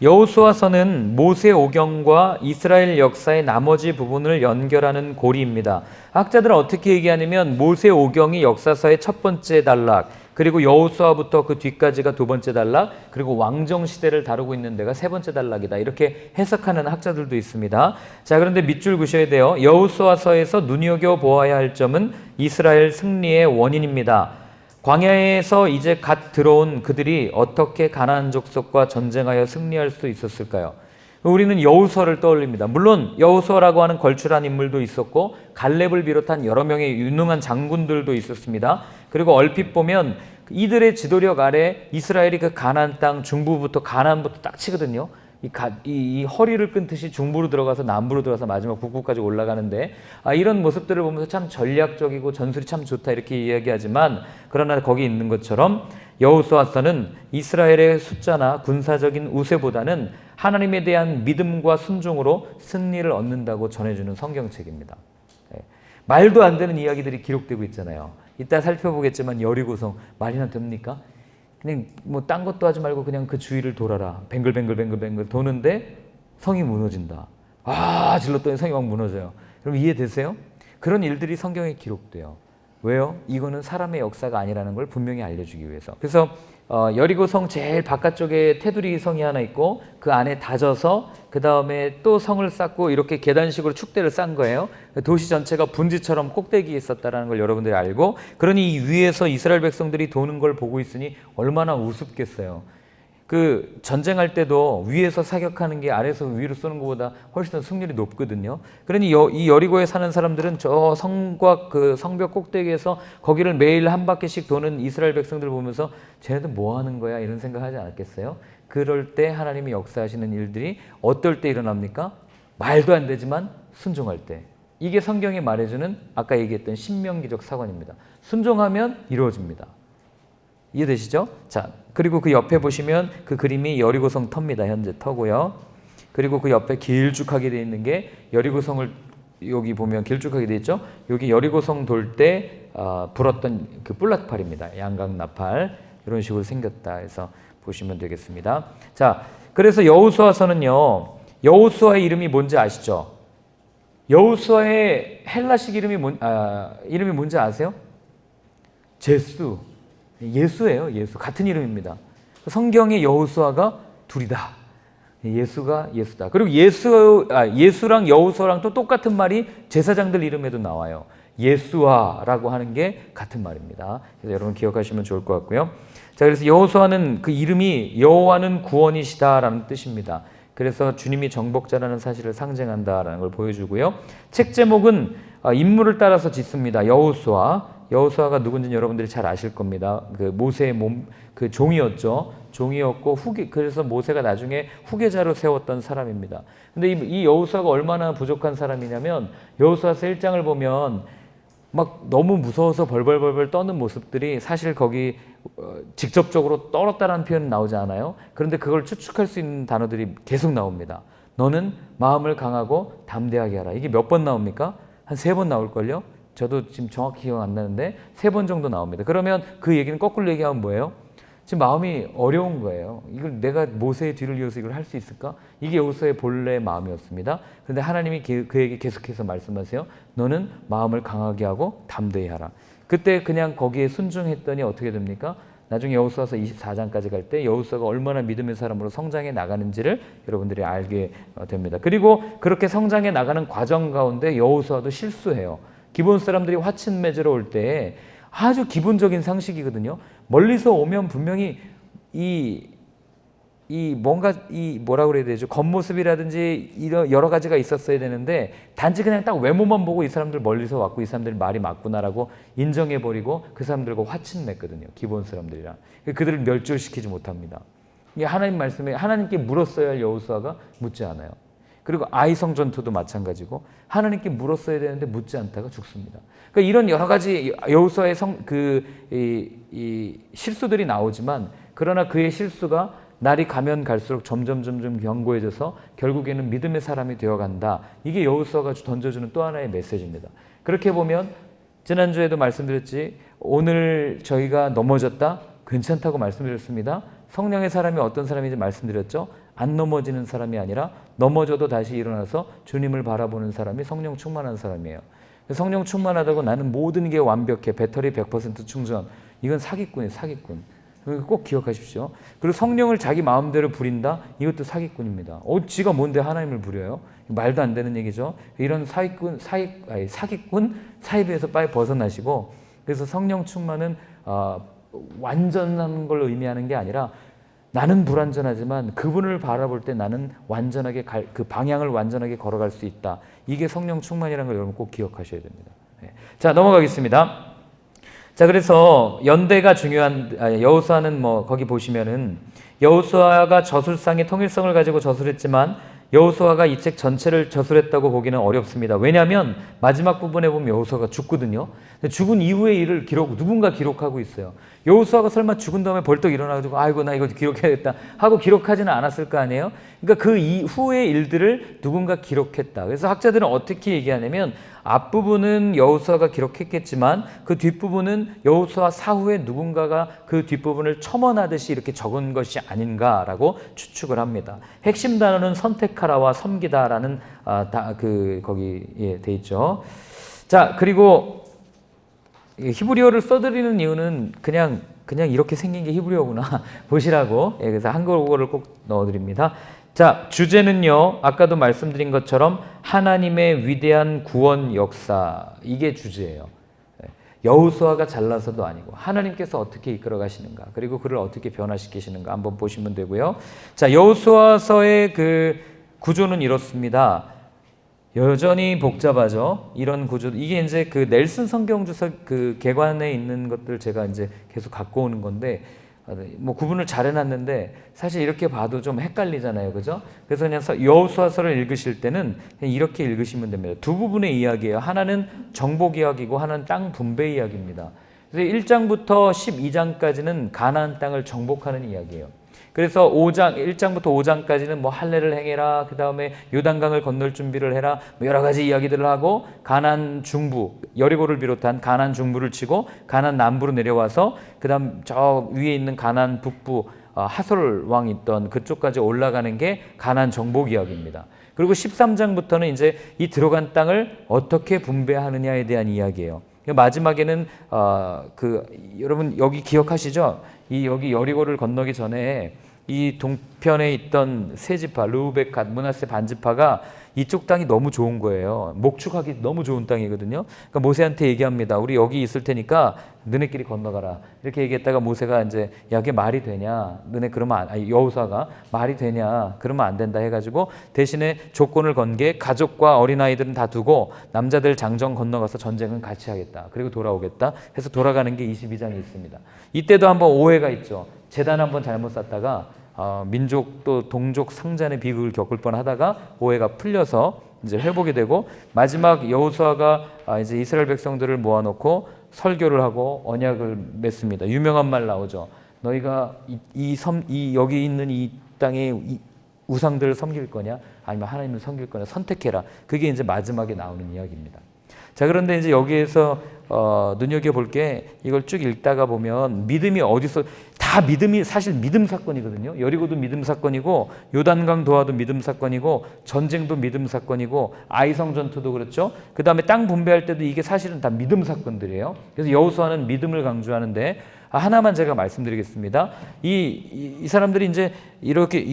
여호수아서는 모세 오경과 이스라엘 역사의 나머지 부분을 연결하는 고리입니다. 학자들은 어떻게 얘기하냐면 모세 오경이 역사서의 첫 번째 단락, 그리고 여호수아부터 그 뒤까지가 두 번째 단락, 그리고 왕정 시대를 다루고 있는 데가 세 번째 단락이다. 이렇게 해석하는 학자들도 있습니다. 자, 그런데 밑줄 그셔야 돼요. 여호수아서에서 눈여겨보아야 할 점은 이스라엘 승리의 원인입니다. 광야에서 이제 갓 들어온 그들이 어떻게 가나안 족속과 전쟁하여 승리할 수 있었을까요? 우리는 여호수아를 떠올립니다. 물론 여호수아라고 하는 걸출한 인물도 있었고 갈렙을 비롯한 여러 명의 유능한 장군들도 있었습니다. 그리고 얼핏 보면 이들의 지도력 아래 이스라엘이 그 가나안 땅 중부부터 가나안부터 딱 치거든요. 이 허리를 끊듯이 중부로 들어가서 남부로 들어가서 마지막 북부까지 올라가는데 이런 모습들을 보면서 참 전략적이고 전술이 참 좋다 이렇게 이야기하지만, 그러나 거기 있는 것처럼 여호수아서는 이스라엘의 숫자나 군사적인 우세보다는 하나님에 대한 믿음과 순종으로 승리를 얻는다고 전해주는 성경책입니다. 말도 안 되는 이야기들이 기록되고 있잖아요. 이따 살펴보겠지만 여리고성 말이나 됩니까? 그냥 뭐 딴 것도 하지 말고 그냥 그 주위를 돌아라. 뱅글뱅글 도는데 성이 무너진다. 질렀더니 성이 막 무너져요. 여러분 이해되세요? 그런 일들이 성경에 기록돼요. 왜요? 이거는 사람의 역사가 아니라는 걸 분명히 알려주기 위해서. 그래서 여리고성 제일 바깥쪽에 테두리 성이 하나 있고 그 안에 다져서 그 다음에 또 성을 쌓고 이렇게 계단식으로 축대를 쌓은 거예요. 도시 전체가 분지처럼 꼭대기에 있었다는 걸 여러분들이 알고, 그러니 이 위에서 이스라엘 백성들이 도는 걸 보고 있으니 얼마나 우습겠어요. 그 전쟁할 때도 위에서 사격하는 게 아래에서 위로 쏘는 것보다 훨씬 더 승률이 높거든요. 그러니 이 여리고에 사는 사람들은 저 성과 그 성벽 꼭대기에서 거기를 매일 한 바퀴씩 도는 이스라엘 백성들을 보면서 쟤네들 뭐 하는 거야 이런 생각하지 않았겠어요? 그럴 때 하나님이 역사하시는 일들이 어떨 때 일어납니까? 말도 안 되지만 순종할 때. 이게 성경이 말해주는 아까 얘기했던 신명기적 사건입니다. 순종하면 이루어집니다. 이해되시죠? 자, 그리고 그 옆에 보시면 그 그림이 여리고성 터입니다. 현재 터고요. 그리고 그 옆에 길쭉하게 되어 있는 게 여리고성을 여기 보면 길쭉하게 되어 있죠? 여기 여리고성 돌 때 불었던 그 뿔나팔입니다. 양각 나팔 이런 식으로 생겼다 해서 보시면 되겠습니다. 자, 그래서 여호수아서는요. 여호수아의 이름이 뭔지 아시죠? 여호수아의 헬라식 이름이 뭔지 아세요? 제수. 예수예요. 예수. 같은 이름입니다. 성경의 여호수아가 둘이다. 예수가 예수다. 그리고 예수랑 여호수아랑 또 똑같은 말이 제사장들 이름에도 나와요. 예수아라고 하는 게 같은 말입니다. 그래서 여러분 기억하시면 좋을 것 같고요. 자, 그래서 여호수아는 그 이름이 여호와는 구원이시다라는 뜻입니다. 그래서 주님이 정복자라는 사실을 상징한다라는 걸 보여주고요. 책 제목은 인물을 따라서 짓습니다. 여호수아가 누군지는 여러분들이 잘 아실 겁니다. 그 모세의 그 종이었죠. 종이었고 그래서 모세가 나중에 후계자로 세웠던 사람입니다. 근데 이 여호수아가 얼마나 부족한 사람이냐면 여호수아서 1장을 보면 막 너무 무서워서 벌벌벌 떠는 모습들이 사실 거기 직접적으로 떨었다라는 표현은 나오지 않아요. 그런데 그걸 추측할 수 있는 단어들이 계속 나옵니다. 너는 마음을 강하고 담대하게 하라. 이게 몇 번 나옵니까? 한 3번 나올걸요? 저도 지금 정확히 기억 안 나는데 3번 정도 나옵니다. 그러면 그 얘기는 거꾸로 얘기하면 뭐예요? 지금 마음이 어려운 거예요. 이걸 내가 모세의 뒤를 이어서 이걸 할 수 있을까? 이게 여호수아의 본래 마음이었습니다. 그런데 하나님이 그에게 계속해서 말씀하세요. 너는 마음을 강하게 하고 담대히 하라. 그때 그냥 거기에 순종했더니 어떻게 됩니까? 나중에 여호수아서 24장까지 갈 때 여호수아가 얼마나 믿음의 사람으로 성장해 나가는지를 여러분들이 알게 됩니다. 그리고 그렇게 성장해 나가는 과정 가운데 여호수아도 실수해요. 기본 사람들이 화친 맺으러 올 때 아주 기본적인 상식이거든요. 멀리서 오면 분명히 뭐라 그래야 되죠? 겉모습이라든지 이런 여러 가지가 있었어야 되는데 단지 그냥 딱 외모만 보고 이 사람들 멀리서 왔고 이 사람들 말이 맞구나라고 인정해버리고 그 사람들과 화친 맺거든요. 기본 사람들이랑. 그들을 멸절시키지 못합니다. 이게 하나님 말씀에 하나님께 물었어야 할 여호수아가 묻지 않아요. 그리고 아이성 전투도 마찬가지고 하나님께 물었어야 되는데 묻지 않다가 죽습니다. 그러니까 이런 여러 가지 여호수아의 실수들이 나오지만 그러나 그의 실수가 날이 가면 갈수록 점점 견고해져서 결국에는 믿음의 사람이 되어간다. 이게 여호수아가 던져주는 또 하나의 메시지입니다. 그렇게 보면 지난주에도 말씀드렸지 오늘 저희가 넘어졌다? 괜찮다고 말씀드렸습니다. 성령의 사람이 어떤 사람인지 말씀드렸죠? 안 넘어지는 사람이 아니라 넘어져도 다시 일어나서 주님을 바라보는 사람이 성령 충만한 사람이에요. 성령 충만하다고 나는 모든 게 완벽해, 배터리 100% 충전, 이건 사기꾼이에요. 사기꾼. 꼭 기억하십시오. 그리고 성령을 자기 마음대로 부린다? 이것도 사기꾼입니다. 지가 뭔데 하나님을 부려요? 말도 안 되는 얘기죠. 이런 사기꾼 사이비에서 빨리 벗어나시고, 그래서 성령 충만은 완전한 걸 의미하는 게 아니라 나는 불완전하지만 그분을 바라볼 때 나는 완전하게 그 방향을 완전하게 걸어갈 수 있다. 이게 성령 충만이라는 걸 여러분 꼭 기억하셔야 됩니다. 자, 넘어가겠습니다. 자, 그래서 연대가 중요한, 여호수아는 거기 보시면은 여호수아가 저술상의 통일성을 가지고 저술했지만 여호수아가 이 책 전체를 저술했다고 보기는 어렵습니다. 왜냐하면 마지막 부분에 보면 여호수아가 죽거든요. 죽은 이후의 일을 누군가 기록하고 있어요. 여호수아가 설마 죽은 다음에 벌떡 일어나가지고 아이고 나 이거 기록해야겠다 하고 기록하지는 않았을 거 아니에요. 그러니까 그 이후의 일들을 누군가 기록했다. 그래서 학자들은 어떻게 얘기하냐면 앞부분은 여호수아가 기록했겠지만 그 뒷부분은 여호수아 사후에 누군가가 그 뒷부분을 첨언하듯이 이렇게 적은 것이 아닌가라고 추측을 합니다. 핵심 단어는 선택하라와 섬기다라는 거기에 돼 있죠. 자, 그리고 히브리어를 써드리는 이유는 그냥 이렇게 생긴 게 히브리어구나 보시라고. 그래서 한국어를 꼭 넣어드립니다. 자, 주제는요, 아까도 말씀드린 것처럼 하나님의 위대한 구원 역사, 이게 주제예요. 여호수아가 잘나서도 아니고 하나님께서 어떻게 이끌어 가시는가, 그리고 그를 어떻게 변화시키시는가 한번 보시면 되고요. 자, 여호수아서의 그 구조는 이렇습니다. 여전히 복잡하죠. 이런 구조. 이게 이제 그 넬슨 성경주석 그 개관에 있는 것들 제가 이제 계속 갖고 오는 건데, 구분을 잘 해놨는데 사실 이렇게 봐도 좀 헷갈리잖아요, 그죠? 그래서 그냥 여호수아서를 읽으실 때는 그냥 이렇게 읽으시면 됩니다. 두 부분의 이야기예요. 하나는 정복 이야기고 하나는 땅 분배 이야기입니다. 그래서 1장부터 12장까지는 가나안 땅을 정복하는 이야기예요. 그래서 1장부터 5장까지는 할례를 행해라, 그 다음에 요단강을 건널 준비를 해라, 여러 가지 이야기들을 하고, 가나안 중부, 여리고를 비롯한 가나안 중부를 치고 가나안 남부로 내려와서 그 다음 저 위에 있는 가나안 북부 하솔 왕이 있던 그쪽까지 올라가는 게 가나안 정복 이야기입니다. 그리고 13장부터는 이제 이 들어간 땅을 어떻게 분배하느냐에 대한 이야기예요. 마지막에는 여러분 여기 기억하시죠? 여기 여리고를 건너기 전에 이 동편에 있던 세 지파, 르우벳, 갓, 므낫세 반지파가 이쪽 땅이 너무 좋은 거예요. 목축하기 너무 좋은 땅이거든요. 그러니까 모세한테 얘기합니다. 우리 여기 있을 테니까 너네끼리 건너가라. 이렇게 얘기했다가 모세가 이제 야, 그게 말이 되냐? 너네 그러면 여호수아가 말이 되냐? 그러면 안 된다 해가지고 대신에 조건을 건 게 가족과 어린아이들은 다 두고 남자들 장정 건너가서 전쟁은 같이 하겠다. 그리고 돌아오겠다 해서 돌아가는 게 22장에 있습니다. 이때도 한번 오해가 있죠. 제단 한번 잘못 쌓다가 민족 또 동족 상잔의 비극을 겪을 뻔하다가 오해가 풀려서 이제 회복이 되고, 마지막 여호수아가 이제 이스라엘 백성들을 모아놓고 설교를 하고 언약을 맺습니다. 유명한 말 나오죠. 너희가 여기 있는 이 땅의 우상들을 섬길 거냐, 아니면 하나님을 섬길 거냐 선택해라. 그게 이제 마지막에 나오는 이야기입니다. 자, 그런데 이제 여기에서 눈여겨볼 게, 이걸 쭉 읽다가 보면 믿음이 어디서, 다 믿음이 사실 믿음 사건이거든요. 여리고도 믿음 사건이고, 요단강 도하도 믿음 사건이고, 전쟁도 믿음 사건이고, 아이성 전투도 그렇죠. 그 다음에 땅 분배할 때도 이게 사실은 다 믿음 사건들이에요. 그래서 여호수아는 믿음을 강조하는데, 하나만 제가 말씀드리겠습니다. 이 사람들이 이제 이렇게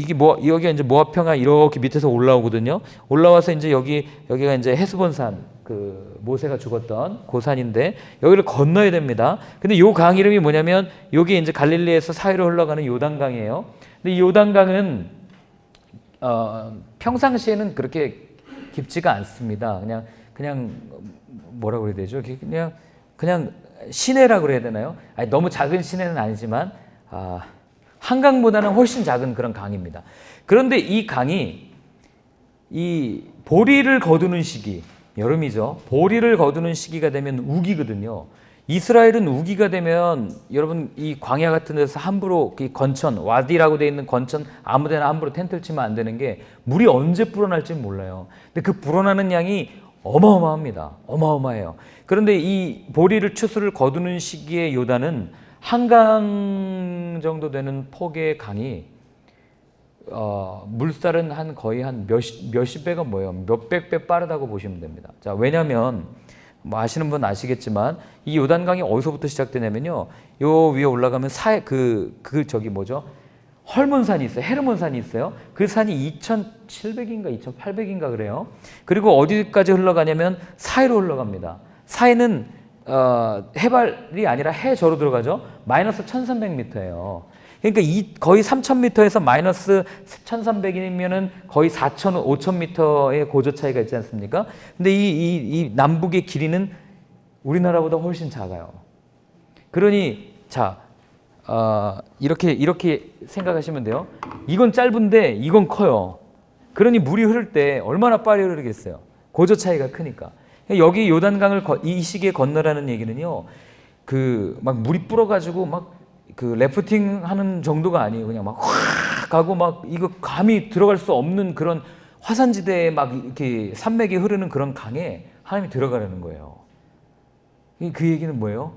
여기가 이제 모압평야 이렇게 밑에서 올라오거든요. 올라와서 이제 여기가 이제 헤스본산, 그 모세가 죽었던 고산인데 여기를 건너야 됩니다. 근데 요 강 이름이 뭐냐면 여기 이제 갈릴리에서 사이로 흘러가는 요단강이에요. 근데 이 요단강은 평상시에는 그렇게 깊지가 않습니다. 그냥 뭐라고 그래야 되죠? 그냥 시내라고 그래야 되나요? 아니, 너무 작은 시내는 아니지만 한강보다는 훨씬 작은 그런 강입니다. 그런데 이 강이 이 보리를 거두는 시기, 여름이죠. 보리를 거두는 시기가 되면 우기거든요. 이스라엘은 우기가 되면 여러분 이 광야 같은 데서 함부로 건천, 와디라고 되어 있는 건천 아무데나 함부로 텐트를 치면 안 되는 게 물이 언제 불어날지 몰라요. 근데 그 불어나는 양이 어마어마합니다. 어마어마해요. 그런데 이 보리를 추수를 거두는 시기의 요단은 한강 정도 되는 폭의 강이 물살은 거의 한 몇십 배가 뭐예요? 몇백 배 빠르다고 보시면 됩니다. 자, 왜냐하면 뭐 아시는 분 아시겠지만 이 요단강이 어디서부터 시작되냐면요. 요 위에 올라가면 저기 뭐죠? 헐몬산이 있어요. 헤르몬산이 있어요. 그 산이 2,700인가 2,800인가 그래요. 그리고 어디까지 흘러가냐면 사해로 흘러갑니다. 사해는 해발이 아니라 해저로 들어가죠. 마이너스 1,300m예요. 그러니까 거의 3,000m에서 마이너스 1,300이면은 거의 4,000, 5,000m의 고저 차이가 있지 않습니까? 근데 이 남북의 길이는 우리나라보다 훨씬 작아요. 그러니 자, 이렇게 생각하시면 돼요. 이건 짧은데 이건 커요. 그러니 물이 흐를 때 얼마나 빨리 흐르겠어요. 고저 차이가 크니까. 여기 요단강을 이 시기에 건너라는 얘기는요. 막 물이 불어가지고 막 래프팅 하는 정도가 아니에요. 그냥 막 확 가고 막 이거 감히 들어갈 수 없는 그런 화산지대에 막 이렇게 산맥이 흐르는 그런 강에 하나님이 들어가려는 거예요. 그 얘기는 뭐예요?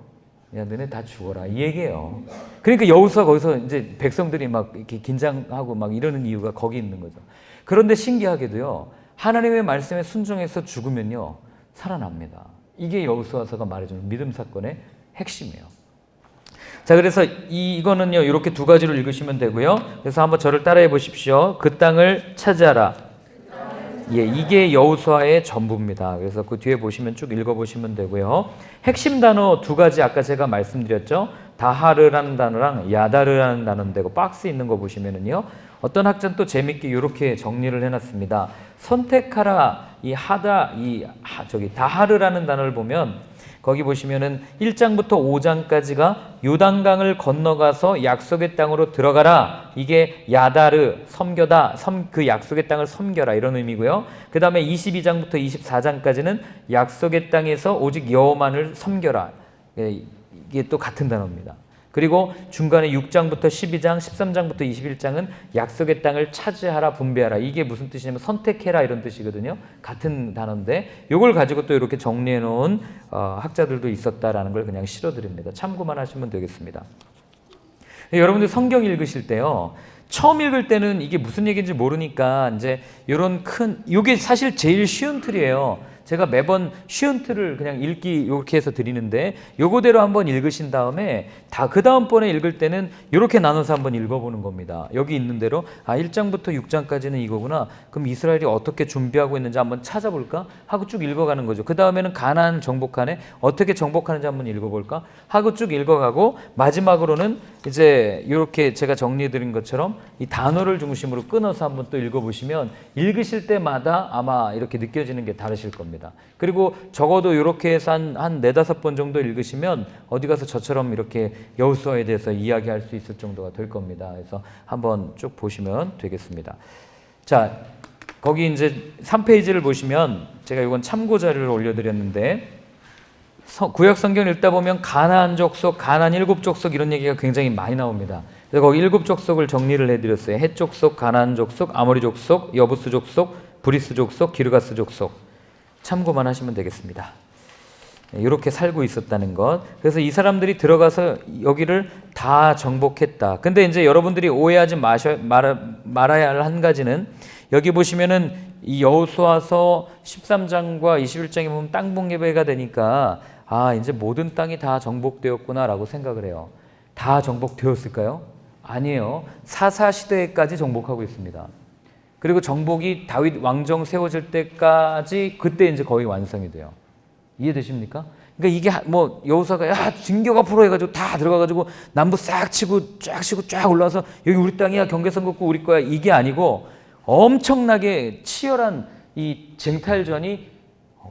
야, 너네 다 죽어라. 이 얘기예요. 그러니까 여호수아가 거기서 이제 백성들이 막 이렇게 긴장하고 막 이러는 이유가 거기 있는 거죠. 그런데 신기하게도요, 하나님의 말씀에 순종해서 죽으면요, 살아납니다. 이게 여호수아서가 말해주는 믿음 사건의 핵심이에요. 자, 그래서 이거는요, 이렇게 두 가지로 읽으시면 되고요. 그래서 한번 저를 따라해 보십시오. 그 땅을 차지하라. 예, 이게 여호수아의 전부입니다. 그래서 그 뒤에 보시면 쭉 읽어보시면 되고요. 핵심 단어 두 가지 아까 제가 말씀드렸죠. 다하르라는 단어랑 야다르라는 단어인데 그 박스 있는 거 보시면은요. 어떤 학자는 또 재밌게 이렇게 정리를 해놨습니다. 선택하라 다하르라는 단어를 보면 거기 보시면은 1장부터 5장까지가 요단강을 건너가서 약속의 땅으로 들어가라. 이게 야다르, 섬겨다, 그 약속의 땅을 섬겨라 이런 의미고요. 그 다음에 22장부터 24장까지는 약속의 땅에서 오직 여호만을 섬겨라. 이게 또 같은 단어입니다. 그리고 중간에 6장부터 12장, 13장부터 21장은 약속의 땅을 차지하라, 분배하라. 이게 무슨 뜻이냐면 선택해라 이런 뜻이거든요. 같은 단어인데 이걸 가지고 또 이렇게 정리해 놓은 학자들도 있었다라는 걸 그냥 실어드립니다. 참고만 하시면 되겠습니다. 여러분들 성경 읽으실 때요. 처음 읽을 때는 이게 무슨 얘기인지 모르니까 이제 이런 이게 사실 제일 쉬운 틀이에요. 제가 매번 쉬운 틀을 그냥 읽기 이렇게 해서 드리는데 요거대로 한번 읽으신 다음에 그 다음번에 읽을 때는 이렇게 나눠서 한번 읽어보는 겁니다. 여기 있는 대로 1장부터 6장까지는 이거구나. 그럼 이스라엘이 어떻게 준비하고 있는지 한번 찾아볼까? 하고 쭉 읽어가는 거죠. 그 다음에는 가나안 정복하네. 어떻게 정복하는지 한번 읽어볼까? 하고 쭉 읽어가고 마지막으로는 이제 이렇게 제가 정리해드린 것처럼 이 단어를 중심으로 끊어서 한번 또 읽어보시면 읽으실 때마다 아마 이렇게 느껴지는 게 다르실 겁니다. 그리고 적어도 이렇게 해서 한 4-5번 정도 읽으시면 어디 가서 저처럼 이렇게 여호수아에 대해서 이야기할 수 있을 정도가 될 겁니다. 그래서 한번 쭉 보시면 되겠습니다. 자, 거기 이제 3페이지를 보시면 제가 이건 참고 자료를 올려드렸는데 구약 성경 읽다 보면 가나안 족속, 가나안 7족속 이런 얘기가 굉장히 많이 나옵니다. 그래서 거기 7족속을 정리를 해드렸어요. 헷 족속, 가나안 족속, 아모리 족속, 여부스 족속, 브리스 족속, 기르가스 족속. 참고만 하시면 되겠습니다. 이렇게 살고 있었다는 것. 그래서 이 사람들이 들어가서 여기를 다 정복했다. 근데 이제 여러분들이 오해하지 말아야 할 한 가지는 여기 보시면은 이 여호수아서 13장과 21장에 보면 땅 봉회가 되니까 이제 모든 땅이 다 정복되었구나라고 생각을 해요. 다 정복되었을까요? 아니에요. 사사 시대까지 정복하고 있습니다. 그리고 정복이 다윗 왕정 세워질 때까지 그때 이제 거의 완성이 돼요. 이해되십니까? 그러니까 이게 뭐 여호수아가 진교가 프로 해가지고 다 들어가가지고 남부 싹 치고 쫙 올라와서 여기 우리 땅이야, 경계선 긋고 우리 거야, 이게 아니고 엄청나게 치열한 이 쟁탈전이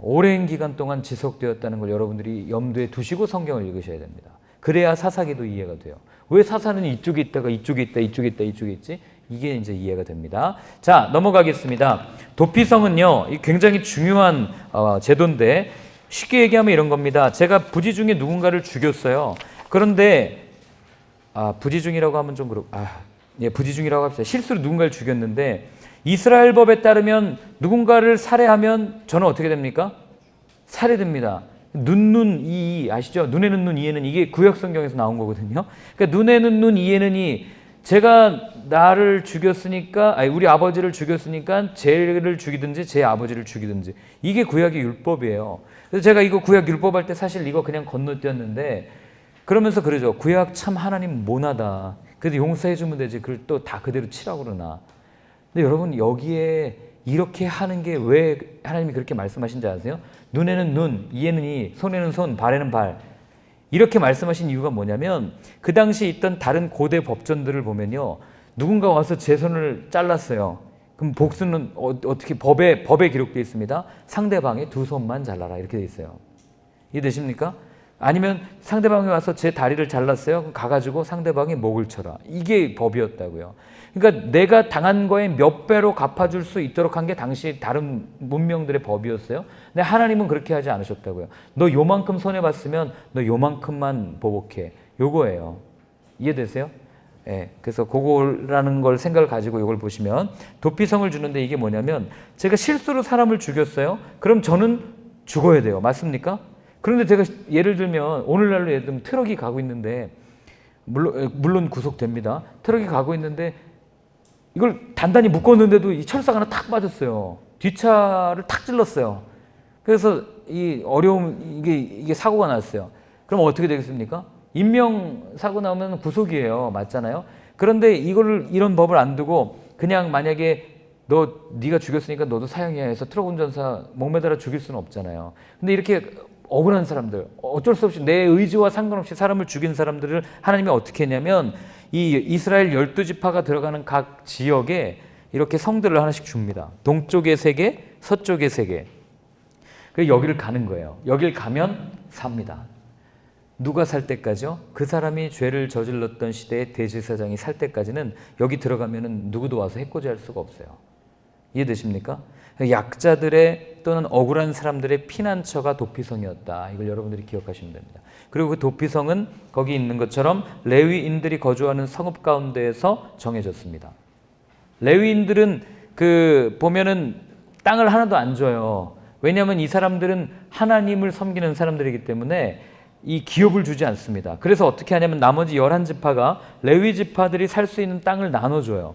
오랜 기간 동안 지속되었다는 걸 여러분들이 염두에 두시고 성경을 읽으셔야 됩니다. 그래야 사사기도 이해가 돼요. 왜 사사는 이쪽에 있다가 이쪽에 있다, 이쪽에 있다, 이쪽에 있지? 이게 이제 이해가 됩니다. 자, 넘어가겠습니다. 도피성은요, 굉장히 중요한 제도인데 쉽게 얘기하면 이런 겁니다. 제가 부지 중에 누군가를 죽였어요. 그런데 부지 중이라고 하면 좀 그렇고 부지 중이라고 합시다. 실수로 누군가를 죽였는데 이스라엘 법에 따르면 누군가를 살해하면 저는 어떻게 됩니까? 살해됩니다. 눈, 이 아시죠? 눈에는 눈, 이에는 이게 구약 성경에서 나온 거거든요. 그러니까 눈에는 눈, 이에는 이 제가 나를 죽였으니까, 아니 우리 아버지를 죽였으니까 쟤를 죽이든지 제 아버지를 죽이든지, 이게 구약의 율법이에요. 그래서 제가 이거 구약 율법할 때 사실 이거 그냥 건너뛰었는데, 그러면서 그러죠. 구약 참 하나님 모나다. 그래도 용서해 주면 되지. 그걸 또 다 그대로 치라고 그러나. 근데 여러분, 여기에 이렇게 하는 게 왜 하나님이 그렇게 말씀하신지 아세요? 눈에는 눈, 이에는 이, 손에는 손, 발에는 발. 이렇게 말씀하신 이유가 뭐냐면, 그 당시 있던 다른 고대 법전들을 보면요, 누군가 와서 제 손을 잘랐어요. 그럼 복수는 어떻게 법에 기록되어 있습니다. 상대방의 두 손만 잘라라, 이렇게 되어 있어요. 이해되십니까? 아니면 상대방이 와서 제 다리를 잘랐어요. 그럼 가가지고 상대방의 목을 쳐라. 이게 법이었다고요. 그러니까 내가 당한 거에 몇 배로 갚아줄 수 있도록 한 게 당시 다른 문명들의 법이었어요. 근데 하나님은 그렇게 하지 않으셨다고요. 너 요만큼 손해봤으면 너 요만큼만 보복해. 요거예요. 이해되세요? 예, 그래서 그거라는 걸 생각을 가지고 이걸 보시면, 도피성을 주는데 이게 뭐냐면, 제가 실수로 사람을 죽였어요. 그럼 저는 죽어야 돼요. 맞습니까? 그런데 제가 예를 들면 오늘날로 예를 들면 트럭이 가고 있는데, 물론 구속됩니다. 트럭이 가고 있는데 이걸 단단히 묶었는데도 이 철사가 하나 탁 빠졌어요. 뒷차를 탁 찔렀어요. 그래서 이 어려움, 이게 사고가 났어요. 그럼 어떻게 되겠습니까? 인명사고 나오면 구속이에요. 맞잖아요. 그런데 이런 법을 안 두고 그냥 만약에 네가 죽였으니까 너도 사형이야 해서 트럭 운전사 목매달아 죽일 수는 없잖아요. 근데 이렇게 억울한 사람들, 어쩔 수 없이 내 의지와 상관없이 사람을 죽인 사람들을 하나님이 어떻게 했냐면, 이 이스라엘 12지파가 들어가는 각 지역에 이렇게 성들을 하나씩 줍니다. 동쪽에 3개, 서쪽에 3개. 그래서 여기를 가는 거예요. 여길 가면 삽니다. 누가 살 때까지요? 그 사람이 죄를 저질렀던 시대의 대제사장이 살 때까지는 여기 들어가면은 누구도 와서 해코지할 수가 없어요. 이해되십니까? 약자들의 또는 억울한 사람들의 피난처가 도피성이었다. 이걸 여러분들이 기억하시면 됩니다. 그리고 그 도피성은 거기 있는 것처럼 레위인들이 거주하는 성읍 가운데에서 정해졌습니다. 레위인들은 보면은 땅을 하나도 안 줘요. 왜냐하면 이 사람들은 하나님을 섬기는 사람들이기 때문에 이 기업을 주지 않습니다. 그래서 어떻게 하냐면 나머지 11지파가 레위 지파들이 살 수 있는 땅을 나눠줘요.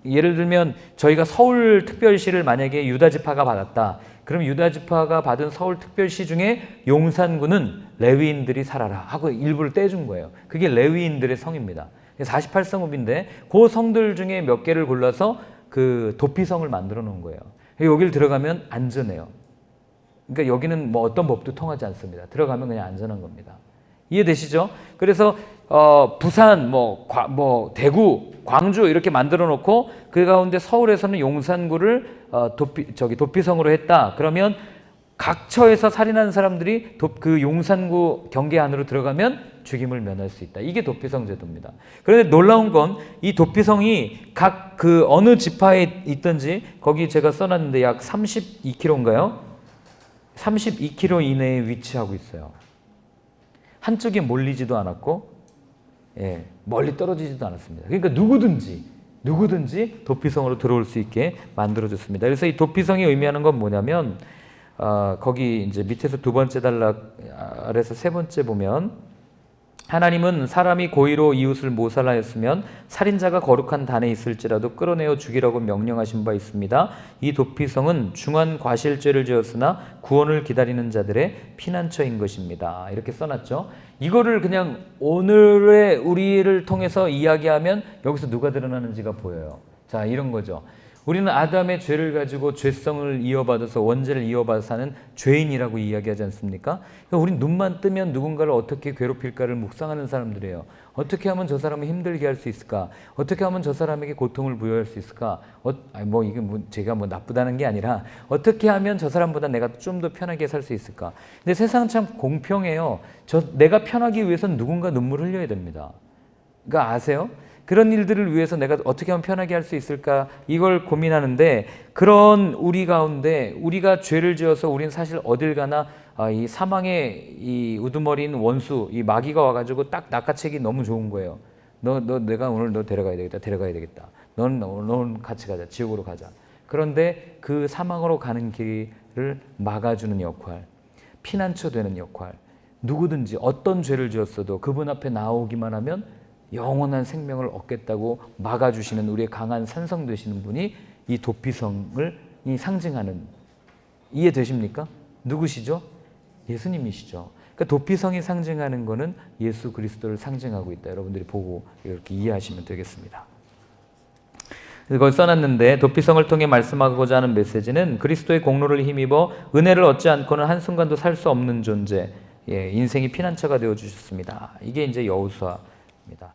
예를 들면 저희가 서울 특별시를 만약에 유다 지파가 받았다. 그럼 유다 지파가 받은 서울 특별시 중에 용산구는 레위인들이 살아라 하고 일부를 떼준 거예요. 그게 레위인들의 성입니다. 48성읍인데 그 성들 중에 몇 개를 골라서 그 도피성을 만들어 놓은 거예요. 여기를 들어가면 안전해요. 그러니까 여기는 뭐 어떤 법도 통하지 않습니다. 들어가면 그냥 안전한 겁니다. 이해되시죠? 그래서 부산, 대구, 광주 이렇게 만들어 놓고 그 가운데 서울에서는 용산구를 도피성으로 했다. 그러면 각처에서 살인한 사람들이 그 용산구 경계 안으로 들어가면 죽임을 면할 수 있다. 이게 도피성 제도입니다. 그런데 놀라운 건 이 도피성이 각 그 어느 지파에 있든지 거기 제가 써놨는데 약 32km인가요? 32km 이내에 위치하고 있어요. 한쪽에 몰리지도 않았고, 예, 멀리 떨어지지도 않았습니다. 그러니까 누구든지 도피성으로 들어올 수 있게 만들어졌습니다. 그래서 이 도피성이 의미하는 건 뭐냐면, 거기 이제 밑에서 2번째 단락 아래서 3번째 보면, 하나님은 사람이 고의로 이웃을 모살하였으면 살인자가 거룩한 단에 있을지라도 끌어내어 죽이라고 명령하신 바 있습니다. 이 도피성은 중한 과실죄를 지었으나 구원을 기다리는 자들의 피난처인 것입니다. 이렇게 써놨죠. 이거를 그냥 오늘의 우리를 통해서 이야기하면 여기서 누가 드러나는지가 보여요. 자, 이런 거죠. 우리는 아담의 죄를 가지고 죄성을 이어받아서 원죄를 이어받아서 사는 죄인이라고 이야기하지 않습니까? 그러니까 우린 눈만 뜨면 누군가를 어떻게 괴롭힐까를 묵상하는 사람들이에요. 어떻게 하면 저 사람을 힘들게 할 수 있을까? 어떻게 하면 저 사람에게 고통을 부여할 수 있을까? 제가 나쁘다는 게 아니라 어떻게 하면 저 사람보다 내가 좀 더 편하게 살 수 있을까? 근데 세상은 참 공평해요. 내가 편하기 위해서는 누군가 눈물을 흘려야 됩니다. 그러니까 아세요? 그런 일들을 위해서 내가 어떻게 하면 편하게 할 수 있을까? 이걸 고민하는데, 그런 우리 가운데 우리가 죄를 지어서 우리는 사실 어딜 가나 이 사망의 이 우두머리인 원수, 이 마귀가 와가지고 딱 낚아채기 너무 좋은 거예요. 내가 오늘 너 데려가야 되겠다. 넌 같이 가자. 지옥으로 가자. 그런데 그 사망으로 가는 길을 막아주는 역할, 피난처 되는 역할, 누구든지 어떤 죄를 지었어도 그분 앞에 나오기만 하면 영원한 생명을 얻겠다고 막아주시는 우리의 강한 산성 되시는 분이 이 도피성을 상징하는, 이해되십니까? 누구시죠? 예수님이시죠. 그러니까 도피성이 상징하는 것은 예수 그리스도를 상징하고 있다. 여러분들이 보고 이렇게 이해하시면 되겠습니다. 그걸 써놨는데 도피성을 통해 말씀하고자 하는 메시지는 그리스도의 공로를 힘입어 은혜를 얻지 않고는 한순간도 살 수 없는 존재, 인생이 피난처가 되어주셨습니다. 이게 이제 여호수아입니다.